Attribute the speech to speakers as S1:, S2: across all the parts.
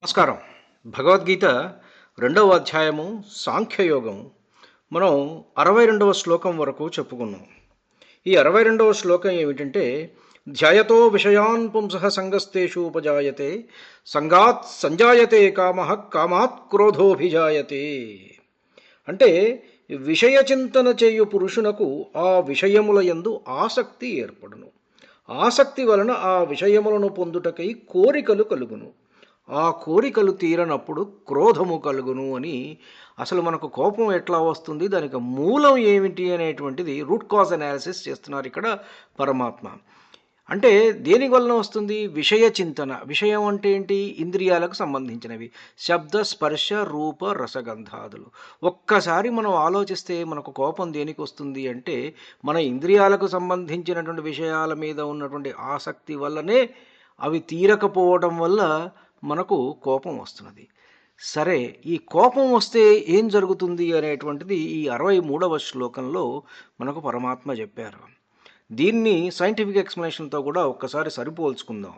S1: నమస్కారం. భగవద్గీత రెండవ అధ్యాయము సాంఖ్యయోగము. మనం 62వ శ్లోకం వరకు చెప్పుకున్నాం. ఈ 62వ శ్లోకం ఏమిటంటే, ధ్యాయతో విషయాన్ పుంసః సంగస్తేషు ఉపజాయతే సంగాత్ సంజాయతే కామః కామాత్ క్రోధోభిజాయతే. అంటే విషయ చింతన చేయు పురుషునకు ఆ విషయముల యందు ఆసక్తి ఏర్పడును. ఆసక్తి వలన ఆ విషయములను పొందుటకై కోరికలు కలుగును. ఆ కోరికలు తీరనప్పుడు క్రోధము కలుగును అని. అసలు మనకు కోపం ఎట్లా వస్తుంది, దానికి మూలం ఏమిటి అనేటువంటిది రూట్ కాజ్ అనాలిసిస్ చేస్తున్నారు ఇక్కడ పరమాత్మ. అంటే దేని వలన వస్తుంది? విషయ చింతన. విషయం అంటే ఏంటి? ఇంద్రియాలకు సంబంధించినవి, శబ్ద స్పర్శ రూప రసగంధాదులు. ఒక్కసారి మనం ఆలోచిస్తే మనకు కోపం దేనికి వస్తుంది అంటే, మన ఇంద్రియాలకు సంబంధించినటువంటి విషయాల మీద ఉన్నటువంటి ఆసక్తి వల్లనే అవి తీరకపోవడం వల్ల మనకు కోపం వస్తున్నది. సరే, ఈ కోపం వస్తే ఏం జరుగుతుంది అనేటువంటిది ఈ 63వ శ్లోకంలో మనకు పరమాత్మ చెప్పారు. దీన్ని సైంటిఫిక్ ఎక్స్ప్లెనేషన్తో కూడా ఒక్కసారి సరిపోల్చుకుందాం.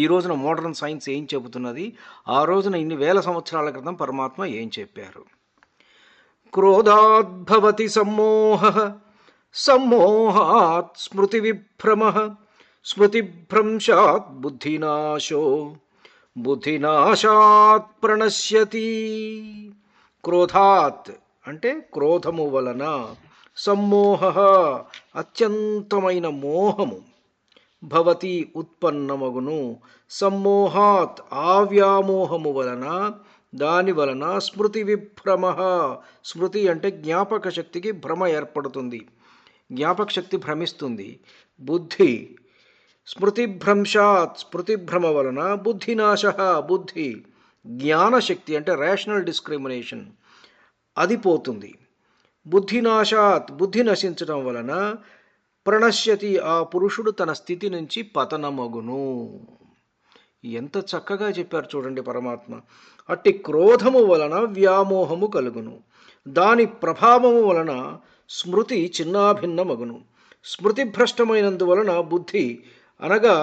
S1: ఈ రోజున మోడర్న్ సైన్స్ ఏం చెబుతున్నది, ఆ రోజున ఇన్ని వేల సంవత్సరాల క్రితం పరమాత్మ ఏం చెప్పారు. క్రోధాద్భవతి సమ్మోహః సమ్మోహాత్ స్మృతి విభ్రమః స్మృతిభ్రంశాత్ బుద్ధినాశో బుద్ధినాశాత్ ప్రణశ్యతి. క్రోధాత్ అంటే క్రోధము వలన, సమ్మోహ అత్యంతమైన మోహము, భవతి ఉత్పన్నమగును, సమ్మోహాత్ ఆవ్యామోహము వలన, దాని వలన స్మృతి విభ్రమ. స్మృతి అంటే జ్ఞాపక శక్తికి భ్రమ ఏర్పడుతుంది, జ్ఞాపక శక్తి భ్రమిస్తుంది. బుద్ధి స్మృతిభ్రంశాత్ స్మృతిభ్రమ వలన, బుద్ధినాశ బుద్ధి జ్ఞానశక్తి అంటే రేషనల్ డిస్క్రిమినేషన్ అది పోతుంది. బుద్ధినాశాత్ బుద్ధి నశించడం వలన, ప్రణశ్యతి ఆ పురుషుడు తన స్థితి నుంచి పతనమగును. ఎంత చక్కగా చెప్పారు చూడండి పరమాత్మ. అట్టి క్రోధము వలన వ్యామోహము కలుగును, దాని ప్రభావము వలన స్మృతి చిన్నాభిన్నమగును. స్మృతి భ్రష్టమైనందువలన బుద్ధి అనగా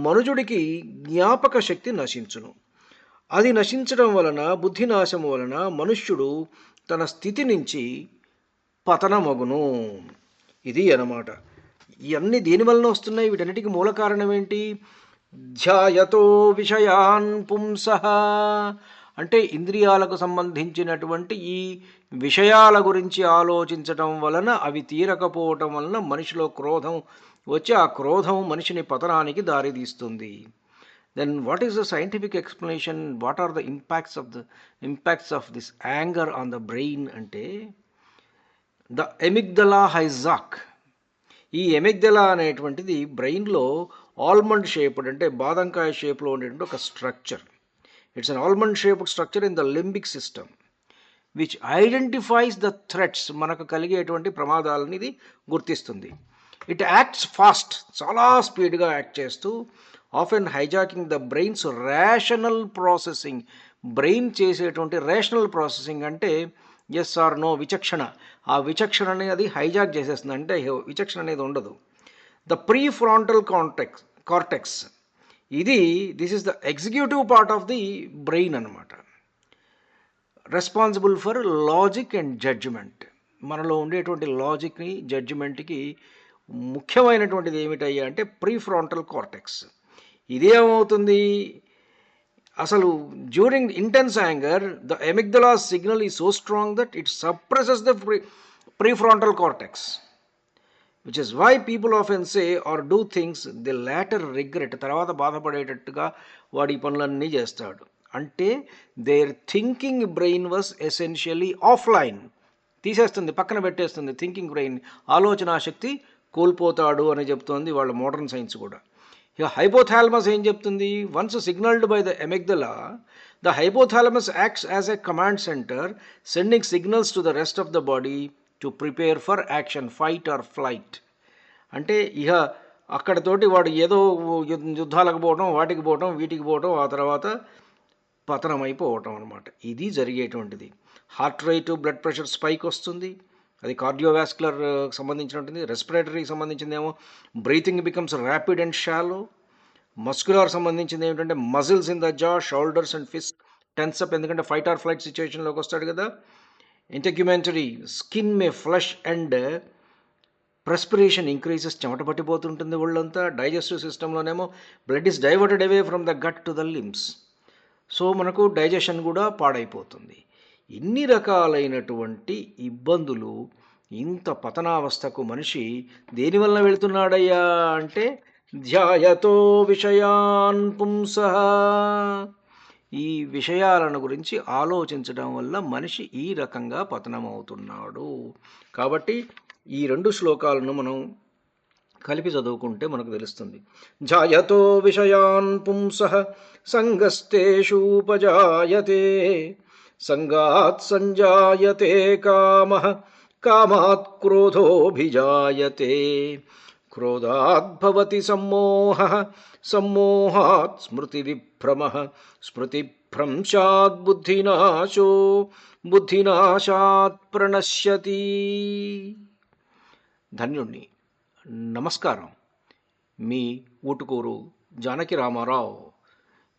S1: మనుజుడికి జ్ఞాపక శక్తి నశించును. అది నశించడం వలన, బుద్ధి నాశము వలన మనుష్యుడు తన స్థితి నుంచి పతనమగును. ఇది అన్నమాట. ఇవన్నీ దేని వలన వస్తున్నాయి? వీటన్నిటికీ మూల కారణం ఏంటి? ధ్యాయతో విషయాన్ పుంసః అంటే ఇంద్రియాలకు సంబంధించినటువంటి ఈ విషయాల గురించి ఆలోచించటం వలన, అవి తీరకపోవటం వలన మనిషిలో క్రోధం వచ్చి ఆ క్రోధం మనిషిని పతనానికి దారితీస్తుంది. Then what is the scientific explanation? What are the impacts of this anger on the brain అంటే, ద ఎమిగ్దలా హైజాక్. ఈ ఎమిగ్దలా అనేటువంటిది బ్రెయిన్లో ఆల్మండ్ షేప్డ్ అంటే బాదంకాయ షేప్లో ఉండేటువంటి ఒక structure. It's an almond shaped structure in the limbic system which identifies the threats. మనకు కలిగేటువంటి ప్రమాదాలని ఇది గుర్తిస్తుంది. ఇట్ యాక్ట్స్ ఫాస్ట్, చాలా స్పీడ్గా యాక్ట్ చేస్తూ, often hijacking the brain's rational processing. Brain చేసేటువంటి రేషనల్ ప్రాసెసింగ్ అంటే ఎస్ ఆర్ నో విచక్షణ, ఆ విచక్షణ అనేది హైజాక్ చేసేస్తుంది. అంటే విచక్షణ అనేది ఉండదు. The prefrontal cortex this is the executive part of the brain అన్నమాట. Responsible for logic and judgement. మనలో ఉండేటువంటి లాజిక్ని, జడ్జిమెంట్కి ముఖ్యమైనటువంటిది ఏమిటయ్యా అంటే ప్రీ ఫ్రాంటల్ కార్టెక్స్. ఇదేమవుతుంది అసలు? During intense anger the amygdala signal is so strong that it suppresses the prefrontal cortex, which is why people often say or do things they later regret. తర్వాత బాధపడేటట్టుగా వాడి పనులన్నీ చేస్తాడు. అంటే their thinking brain was essentially offline. తీసేస్తుంది, పక్కన పెట్టేస్తుంది thinking brain. ఆలోచనా శక్తి కోల్పోతాడు అని చెప్తోంది వాళ్ళ మోడర్న్ సైన్స్ కూడా. ఇక హైపోథాలమస్ ఏం చెప్తుంది? Once signalled by the amygdala, the hypothalamus acts as a command centre, sending signals to the rest of the body to prepare for action, fight or flight. అంటే ఇక అక్కడతోటి వాడు ఏదో యుద్ధాలకు పోవటం, వాటికి పోవటం, వీటికి పోవటం, ఆ తర్వాత పతనమైపోవటం అనమాట. ఇది జరిగేటువంటిది. Heart rate, blood pressure spike వస్తుంది, అది కార్డియోవాస్కులర్ సంబంధించినటువంటి. రెస్పిరేటరీకి సంబంధించిందేమో breathing becomes rapid and shallow, muscular సంబంధించింది ఏమిటంటే muscles in the jaw, shoulders and fist tense up, ఎందుకంటే ఫైట్ ఆర్ ఫ్లైట్ సిచ్యువేషన్లోకి వస్తాడు కదా. Integumentary skin may flush and perspiration increases, చెమట పట్టిపోతుంటుంది ఒళ్ళంతా. డైజెస్టివ్ సిస్టంలోనేమో blood is diverted away from the gut to the limbs, so మనకు digestion కూడా పాడైపోతుంది. ఇన్ని రకాలైనటువంటి ఇబ్బందులు, ఇంత పతనావస్థకు మనిషి దేనివల్ల వెళుతున్నాడయ్యా అంటే ధ్యాయతో విషయాన్ పుంసః, ఈ విషయాలను గురించి ఆలోచించడం వల్ల మనిషి ఈ రకంగా పతనమవుతున్నాడు. కాబట్టి ఈ 2 శ్లోకాలను మనం కలిపి చదువుకుంటే మనకు తెలుస్తుంది. జాయతో విషయాన్ పుంసః సంగస్తేషూపజాయతే, సంగాత్ సంజాయతే కామః, కామాత్ క్రోధోభిజాయతే, క్రోధాత్ భవతి సమ్మోహః, సమ్మోహాత్ స్మృతివిభ్రమః, స్మృతిభ్రంశాత్ బుద్ధినాశో, బుద్ధినాశాత్ ప్రణశ్యతి. ధన్యుణ్ణి. నమస్కారం. మీ ఊటుకూరు జానకి రామారావు.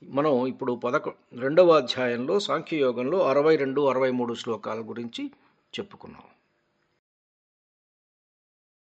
S1: మనం ఇప్పుడు 12వ అధ్యాయంలో సాంఖ్యయోగంలో 62, 63 శ్లోకాల గురించి చెప్పుకున్నాం.